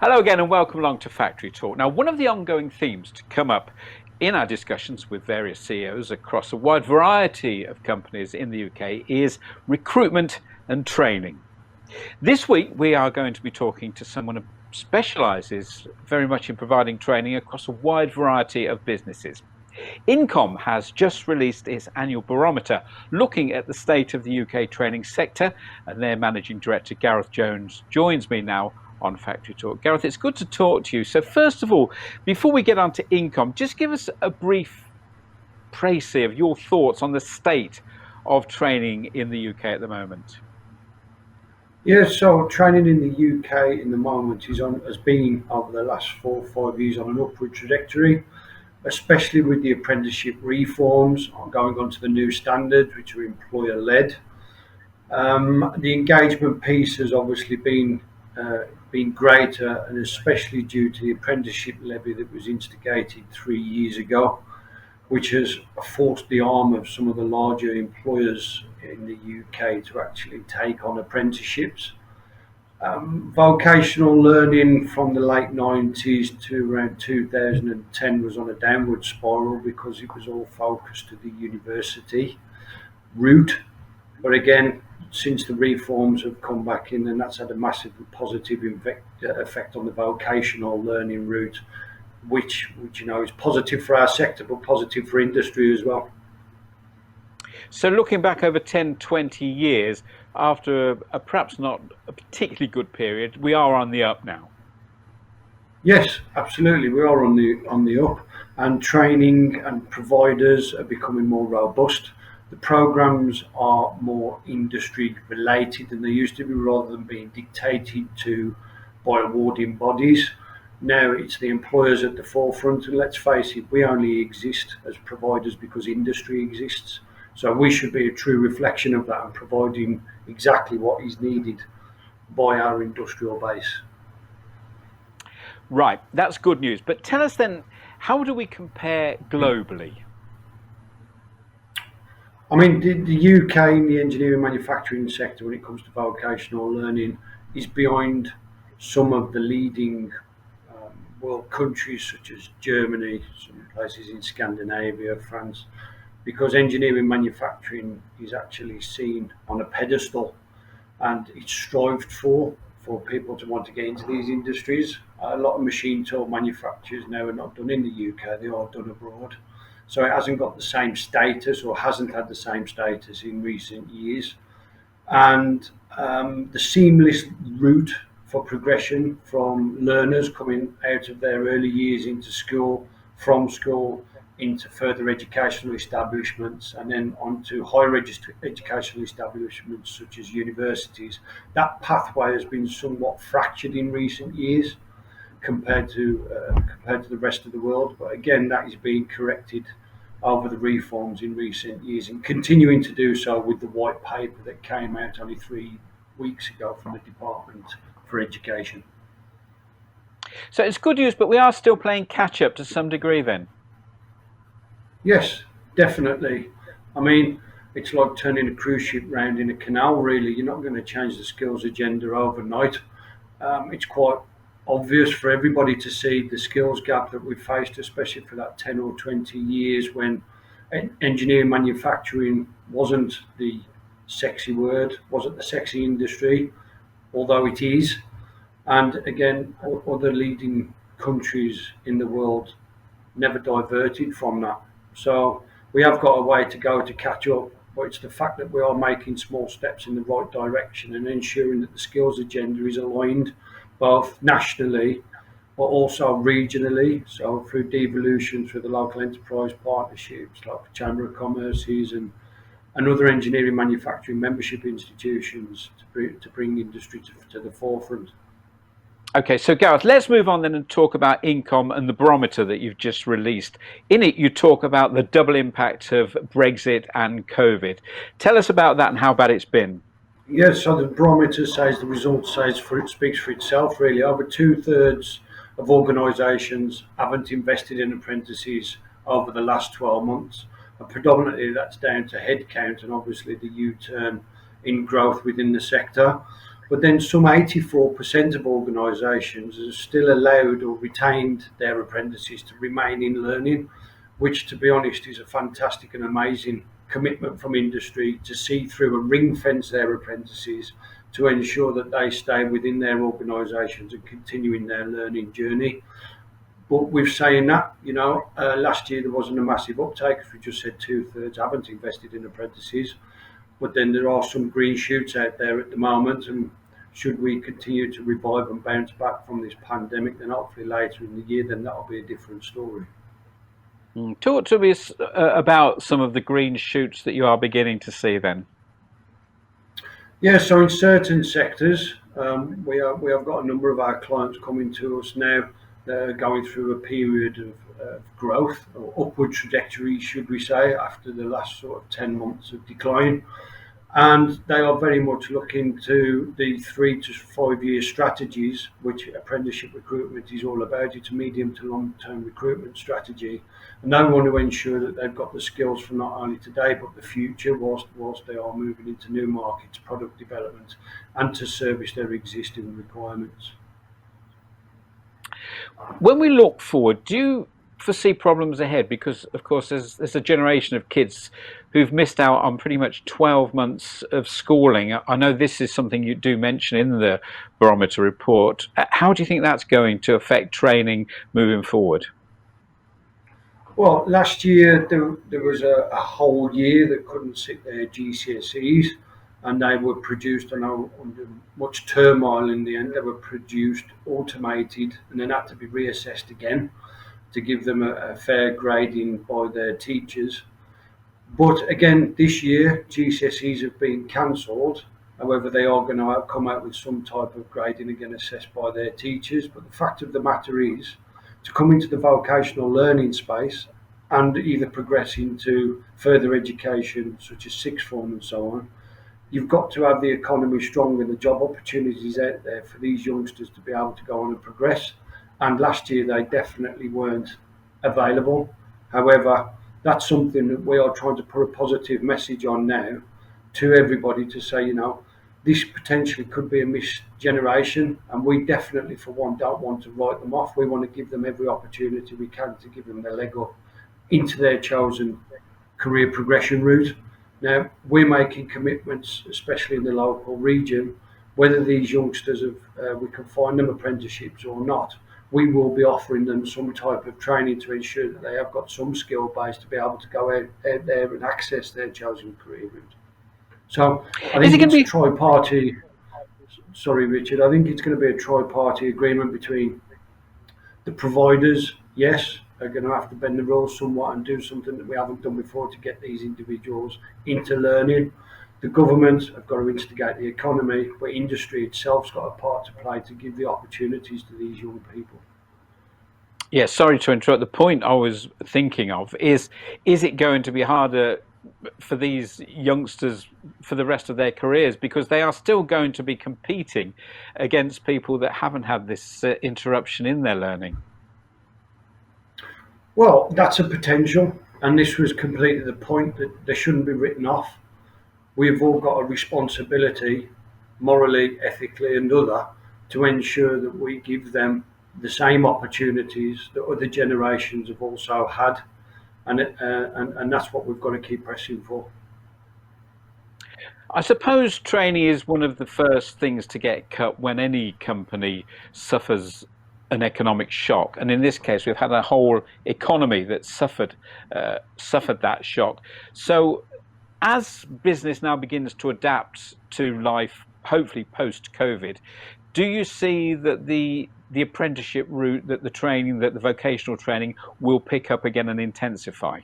Hello again and welcome along to Factory Talk. Now, one of the ongoing themes to come up in our discussions with various CEOs across a wide variety of companies in the UK is recruitment and training. This week, we are going to be talking to someone who specialises very much in providing training across a wide variety of businesses. In-Comm has just released its annual barometer looking at the state of the UK training sector, and their managing director, Gareth Jones, joins me now on Factory Talk. Gareth, it's good to talk to you. So first of all, before we get on to In-Comm, just give us a brief précis of your thoughts on the state of training in the UK at the moment. Yeah, so training in the UK in the moment has been over the last 4 or 5 years on an upward trajectory, especially with the apprenticeship reforms going on to the new standards, which are employer led. The engagement piece has obviously been greater, and especially due to the apprenticeship levy that was instigated 3 years ago, which has forced the arm of some of the larger employers in the UK to actually take on apprenticeships. Vocational learning from the late 90s to around 2010 was on a downward spiral because it was all focused to the university route. But again, since the reforms have come back in, and that's had a massive positive effect on the vocational learning route, which is positive for our sector, but positive for industry as well. So looking back over 10, 20 years, after a perhaps not a particularly good period, we are on the up now. Yes, absolutely. We are on the up, and training and providers are becoming more robust. The programs are more industry related than they used to be, rather than being dictated to by awarding bodies. Now it's the employers at the forefront, and let's face it, we only exist as providers because industry exists. So we should be a true reflection of that and providing exactly what is needed by our industrial base. Right, that's good news. But tell us then, how do we compare globally? I mean, the UK in the engineering manufacturing sector, when it comes to vocational learning, is behind some of the leading world countries such as Germany, some places in Scandinavia, France, because engineering manufacturing is actually seen on a pedestal, and it's strived for people to want to get into these industries. A lot of machine tool manufacturers now are not done in the UK, they are done abroad. So it hasn't got the same status, or hasn't had the same status in recent years. And the seamless route for progression from learners coming out of their early years into school, from school into further educational establishments, and then onto higher educational establishments such as universities, that pathway has been somewhat fractured in recent years compared to the rest of the world. But again, that is being corrected over the reforms in recent years, and continuing to do so with the white paper that came out only 3 weeks ago from the Department for Education. So it's good news, but we are still playing catch up to some degree then. Yes, definitely. I mean, it's like turning a cruise ship round in a canal, really. You're not going to change the skills agenda overnight. It's quite obvious for everybody to see the skills gap that we faced, especially for that 10 or 20 years when engineering manufacturing wasn't the sexy word, wasn't the sexy industry, although it is. And again, other leading countries in the world never diverted from that. So we have got a way to go to catch up, but it's the fact that we are making small steps in the right direction and ensuring that the skills agenda is aligned both nationally but also regionally. So through devolution, through the local enterprise partnerships like the Chamber of Commerce's and other engineering manufacturing membership institutions to bring industry to the forefront. Okay, so Gareth, let's move on then and talk about In-Comm and the barometer that you've just released. In it, you talk about the double impact of Brexit and COVID. Tell us about that and how bad it's been. Yes, so the barometer says, the result speaks for itself really. Over 2/3 of organisations haven't invested in apprentices over the last 12 months. And predominantly that's down to headcount and obviously the U-turn in growth within the sector. But then some 84% of organisations have still allowed or retained their apprentices to remain in learning, which, to be honest, is a fantastic and amazing commitment from industry to see through and ring fence their apprentices to ensure that they stay within their organisations and continuing their learning journey. But with saying that, last year there wasn't a massive uptake, as we just said, 2/3 haven't invested in apprentices. But then there are some green shoots out there at the moment, and should we continue to revive and bounce back from this pandemic, then hopefully later in the year, then that'll be a different story. Talk to me about some of the green shoots that you are beginning to see then. Yeah, so in certain sectors, we have got a number of our clients coming to us now that are going through a period of growth or upward trajectory, should we say, after the last sort of 10 months of decline. And they are very much looking to the 3 to 5 year strategies, which apprenticeship recruitment is all about. It's a medium to long term recruitment strategy. And they want to ensure that they've got the skills for not only today but the future, whilst they are moving into new markets, product development, and to service their existing requirements. When we look forward, do you foresee problems ahead? Because, of course, there's a generation of kids who've missed out on pretty much 12 months of schooling. I know this is something you do mention in the Barometer report. How do you think that's going to affect training moving forward? Well, last year there was a whole year that couldn't sit their GCSEs, and they were produced, I know, under much turmoil in the end. They were produced, automated, and then had to be reassessed again to give them a fair grading by their teachers. But again, this year, GCSEs have been cancelled. However, they are going to come out with some type of grading, again, assessed by their teachers. But the fact of the matter is, to come into the vocational learning space and either progress into further education, such as sixth form and so on, you've got to have the economy strong and the job opportunities out there for these youngsters to be able to go on and progress. And last year, they definitely weren't available. However, that's something that we are trying to put a positive message on now to everybody to say, this potentially could be a missed generation, and we definitely, for one, don't want to write them off. We want to give them every opportunity we can to give them their leg up into their chosen career progression route. Now, we're making commitments, especially in the local region, whether these youngsters we can find them apprenticeships or not. We will be offering them some type of training to ensure that they have got some skill base to be able to go out there and access their chosen career route. So I think it's a tri-party. Sorry, Richard. I think it's going to be a tri-party agreement between the providers. Yes, they're going to have to bend the rules somewhat and do something that we haven't done before to get these individuals into learning. The government have got to instigate the economy, but industry itself's got a part to play to give the opportunities to these young people. Yeah, sorry to interrupt. The point I was thinking of is it going to be harder for these youngsters for the rest of their careers, because they are still going to be competing against people that haven't had this interruption in their learning? Well, that's a potential, and this was completely the point, that they shouldn't be written off. We've all got a responsibility, morally, ethically, and other, to ensure that we give them the same opportunities that other generations have also had, and that's what we've got to keep pressing for. I suppose training is one of the first things to get cut when any company suffers an economic shock, and in this case, we've had a whole economy that suffered that shock. So, as business now begins to adapt to life, hopefully post-COVID, do you see that the apprenticeship route, that the training, that the vocational training will pick up again and intensify?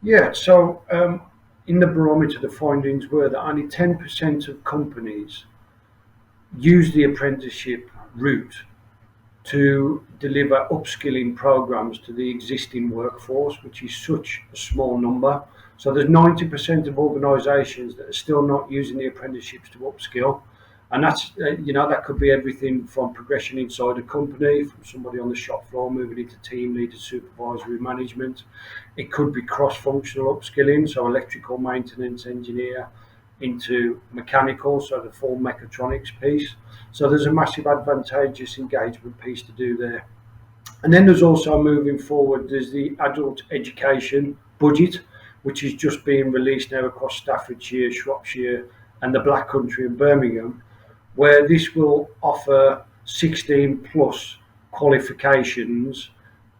Yeah, so in the barometer, the findings were that only 10% of companies use the apprenticeship route to deliver upskilling programs to the existing workforce, which is such a small number. So there's 90% of organisations that are still not using the apprenticeships to upskill. And that's, that could be everything from progression inside a company, from somebody on the shop floor moving into team leader, supervisory management. It could be cross-functional upskilling, so electrical maintenance engineer, into mechanical, so the full mechatronics piece. So there's a massive advantageous engagement piece to do there. And then there's also moving forward, there's the adult education budget, which is just being released now across Staffordshire, Shropshire, and the Black Country in Birmingham, where this will offer 16 plus qualifications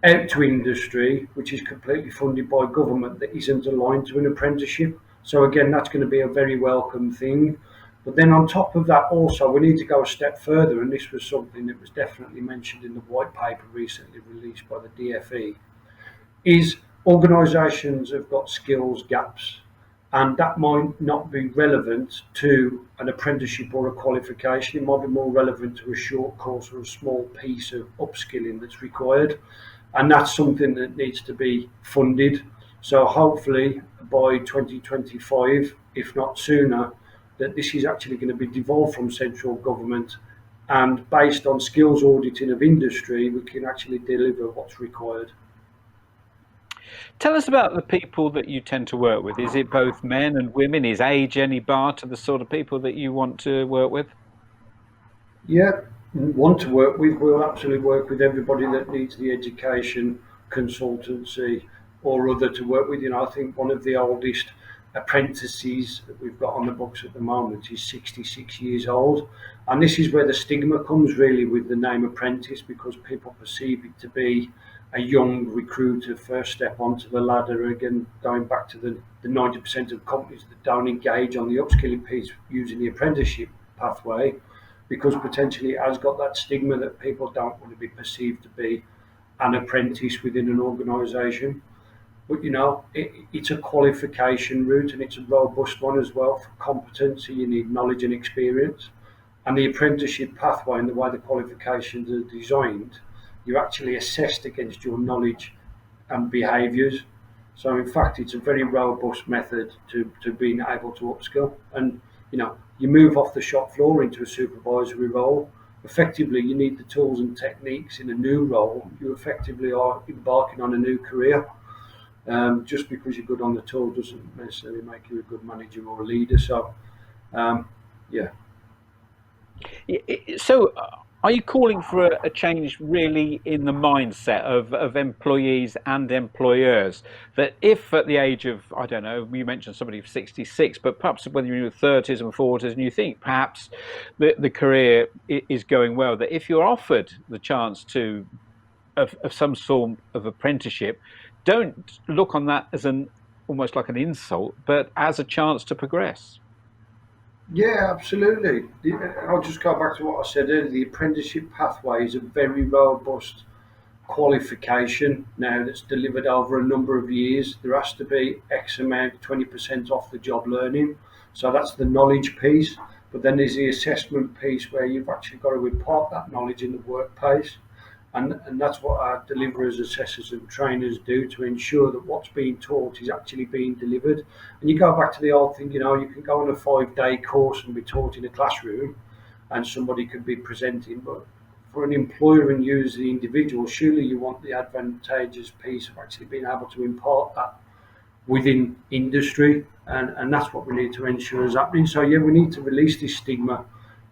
out to industry, which is completely funded by government, that isn't aligned to an apprenticeship. So again, that's going to be a very welcome thing. But then on top of that, also, we need to go a step further, and this was something that was definitely mentioned in the white paper recently released by the DFE, is organisations have got skills gaps, and that might not be relevant to an apprenticeship or a qualification. It might be more relevant to a short course or a small piece of upskilling that's required, and that's something that needs to be funded. So hopefully by 2025, if not sooner, that this is actually going to be devolved from central government, and based on skills auditing of industry, we can actually deliver what's required. Tell us about the people that you tend to work with. Is it both men and women? Is age any bar to the sort of people that you want to work with? Yeah, want to work with, we'll absolutely work with everybody that needs the education, consultancy, or other to work with. I think one of the oldest apprentices that we've got on the books at the moment is 66 years old. And this is where the stigma comes really with the name apprentice, because people perceive it to be a young recruiter first step onto the ladder. Again, going back to the 90% of companies that don't engage on the upskilling piece using the apprenticeship pathway, because potentially it has got that stigma that people don't want to be perceived to be an apprentice within an organisation. But it's a qualification route, and it's a robust one as well. For competency, you need knowledge and experience. And the apprenticeship pathway and the way the qualifications are designed, you're actually assessed against your knowledge and behaviours. So in fact, it's a very robust method to being able to upskill. And you move off the shop floor into a supervisory role. Effectively, you need the tools and techniques in a new role. You effectively are embarking on a new career. Just because you're good on the tool doesn't necessarily make you a good manager or a leader. So, yeah. So, are you calling for a change really in the mindset of employees and employers? That if at the age of, I don't know, you mentioned somebody of 66, but perhaps when you're in your 30s and 40s and you think perhaps the career is going well, that if you're offered the chance of some sort of apprenticeship, don't look on that as almost like an insult, but as a chance to progress. Yeah, absolutely. I'll just go back to what I said earlier. The apprenticeship pathway is a very robust qualification now that's delivered over a number of years. There has to be X amount, 20% off the job learning. So that's the knowledge piece. But then there's the assessment piece where you've actually got to impart that knowledge in the workplace. And that's what our deliverers, assessors and trainers do to ensure that what's being taught is actually being delivered. And you go back to the old thing, you can go on a 5-day course and be taught in a classroom and somebody could be presenting, but for an employer and you as the individual, surely you want the advantageous piece of actually being able to impart that within industry, and that's what we need to ensure is happening. So yeah, we need to release this stigma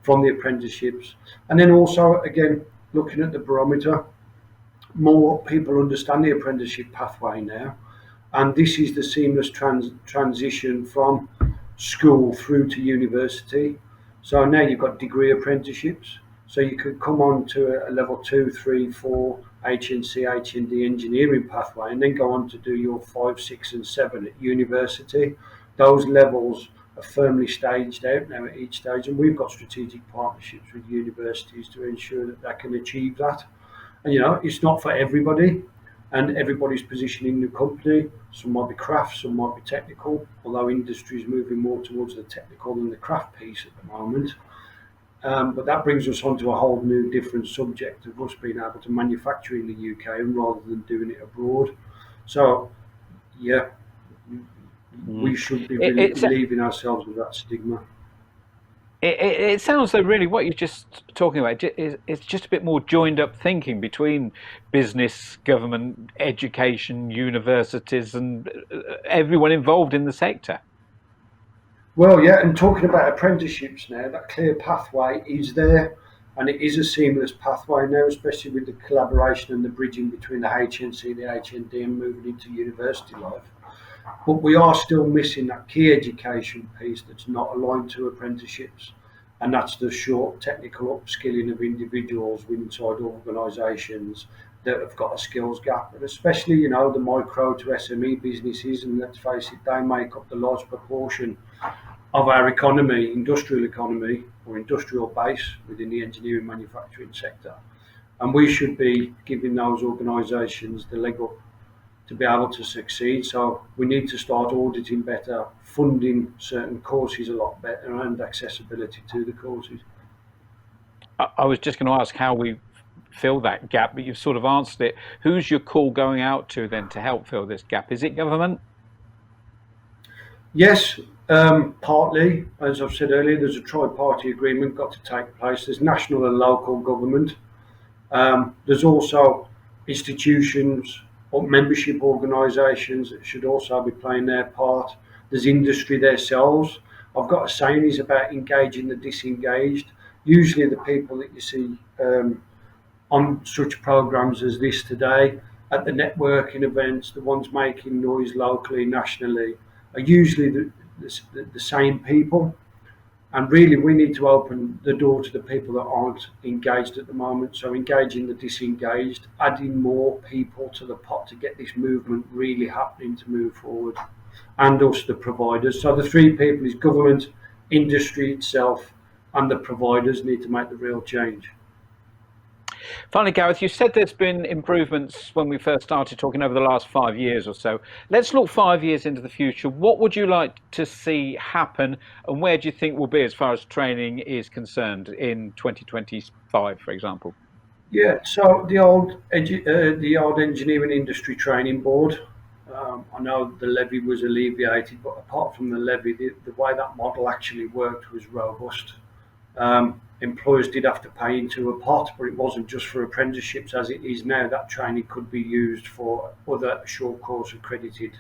from the apprenticeships. And then also, again, looking at the barometer, more people understand the apprenticeship pathway now, and this is the seamless transition from school through to university. So now you've got degree apprenticeships, so you could come on to a level 2, 3, 4 HNC, HND engineering pathway, and then go on to do your 5, 6 and 7 at university. Those levels are firmly staged out now at each stage, and we've got strategic partnerships with universities to ensure that they can achieve that. And it's not for everybody, and everybody's positioning the company. Some might be craft, some might be technical, although industry is moving more towards the technical than the craft piece at the moment. But that brings us on to a whole new different subject of us being able to manufacture in the UK rather than doing it abroad. So yeah, we should be relieving ourselves of that stigma. It sounds though really what you're just talking about is it's just a bit more joined up thinking between business, government, education, universities, and everyone involved in the sector. Well, yeah, and talking about apprenticeships now, that clear pathway is there, and it is a seamless pathway now, especially with the collaboration and the bridging between the HNC, the HND, and moving into university life. But we are still missing that key education piece that's not aligned to apprenticeships, and that's the short technical upskilling of individuals inside organisations that have got a skills gap, and especially the micro to SME businesses, and let's face it, they make up the large proportion of our economy, industrial economy or industrial base within the engineering manufacturing sector. And we should be giving those organisations the leg up to be able to succeed. So we need to start auditing better, funding certain courses a lot better, and accessibility to the courses. I was just going to ask how we fill that gap, but you've sort of answered it. Who's your call going out to then to help fill this gap? Is it government? Yes, partly. As I've said earlier, there's a tri-party agreement got to take place. There's national and local government. There's also institutions or membership organisations that should also be playing their part. There's industry themselves. I've got a saying is about engaging the disengaged. Usually, the people that you see on such programs as this today, at the networking events, the ones making noise locally, nationally, are usually the same people. And really, we need to open the door to the people that aren't engaged at the moment. So, engaging the disengaged, adding more people to the pot to get this movement really happening to move forward, and also the providers. So, the three people is government, industry itself, and the providers need to make the real change. Finally, Gareth, you said there's been improvements when we first started talking over the last 5 years or so. Let's look 5 years into the future. What would you like to see happen, and where do you think we'll be as far as training is concerned in 2025, for example? Yeah, so the old engineering industry training board. I know the levy was alleviated, but apart from the levy, the way that model actually worked was robust. Employers did have to pay into a pot, but it wasn't just for apprenticeships as it is now. That training could be used for other short course accredited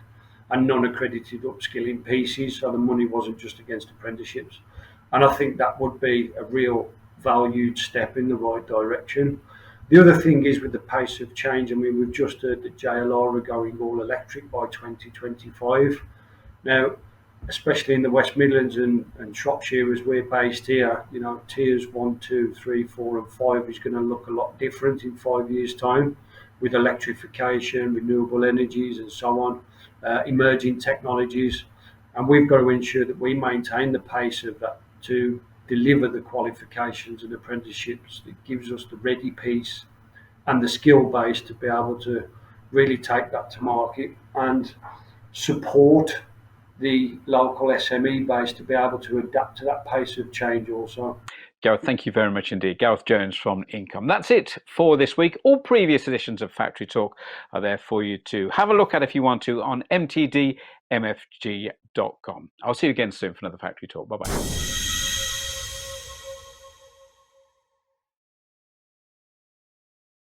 and non-accredited upskilling pieces, so the money wasn't just against apprenticeships. And I think that would be a real valued step in the right direction. The other thing is with the pace of change. I mean, we've just heard that JLR are going all electric by 2025. Now, especially in the West Midlands and Shropshire, as we're based here, tiers 1, 2, 3, 4, and 5 is going to look a lot different in 5 years' time with electrification, renewable energies, and so on, emerging technologies. And we've got to ensure that we maintain the pace of that to deliver the qualifications and apprenticeships that gives us the ready piece and the skill base to be able to really take that to market and support the local SME base to be able to adapt to that pace of change also. Gareth, thank you very much indeed. Gareth Jones from In-Comm. That's it for this week. All previous editions of Factory Talk are there for you to have a look at if you want to on mtdmfg.com. I'll see you again soon for another Factory Talk. Bye-bye.